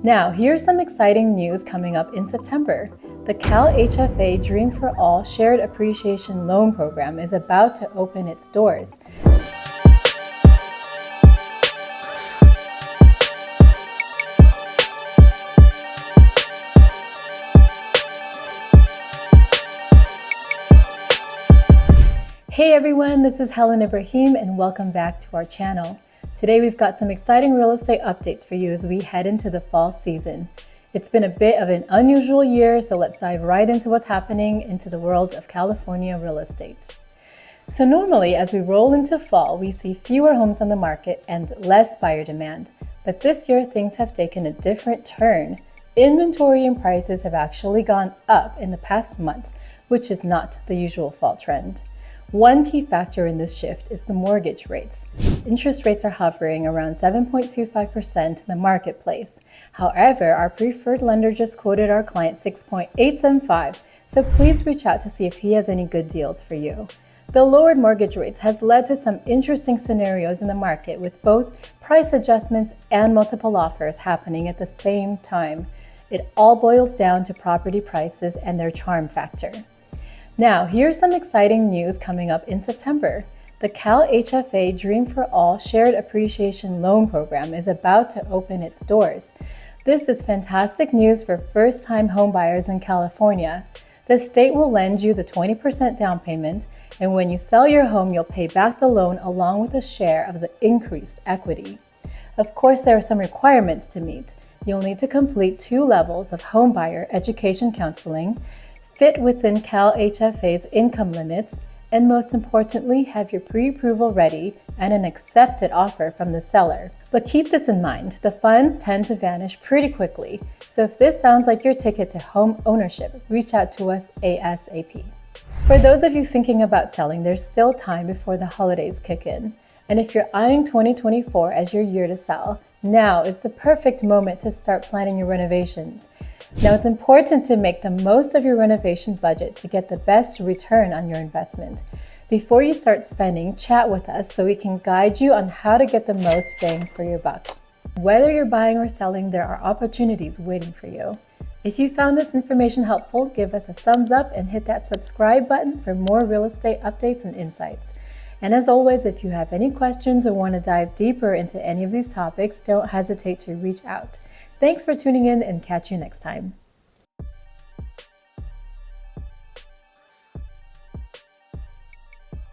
Now, here's some exciting news coming up in September. The Cal HFA Dream for All Shared Appreciation Loan Program is about to open its doors. Hey everyone, this is Helen Ibrahim and welcome back to our channel. Today we've got some exciting real estate updates for you as we head into the fall season. It's been a bit of an unusual year, so let's dive right into what's happening into the world of California real estate. So normally as we roll into fall, we see fewer homes on the market and less buyer demand. But this year things have taken a different turn. Inventory and prices have actually gone up in the past month, which is not the usual fall trend. One key factor in this shift is the mortgage rates. Interest rates are hovering around 7.25% in the marketplace. However, our preferred lender just quoted our client 6.875, so please reach out to see if he has any good deals for you. The lowered mortgage rates has led to some interesting scenarios in the market with both price adjustments and multiple offers happening at the same time. It all boils down to property prices and their charm factor. Now, here's some exciting news coming up in September. The Cal HFA Dream for All Shared Appreciation Loan Program is about to open its doors. This is fantastic news for first-time homebuyers in California. The state will lend you the 20% down payment, and when you sell your home, you'll pay back the loan along with a share of the increased equity. Of course, there are some requirements to meet. You'll need to complete 2 levels of homebuyer education counseling, fit within Cal HFA's income limits, and most importantly, have your pre-approval ready and an accepted offer from the seller. But keep this in mind, the funds tend to vanish pretty quickly, so if this sounds like your ticket to home ownership, reach out to us ASAP. For those of you thinking about selling, there's still time before the holidays kick in. And if you're eyeing 2024 as your year to sell, now is the perfect moment to start planning your renovations. Now, it's important to make the most of your renovation budget to get the best return on your investment. Before you start spending, chat with us so we can guide you on how to get the most bang for your buck. Whether you're buying or selling, there are opportunities waiting for you. If you found this information helpful, give us a thumbs up and hit that subscribe button for more real estate updates and insights. And as always, if you have any questions or want to dive deeper into any of these topics, don't hesitate to reach out. Thanks for tuning in and catch you next time.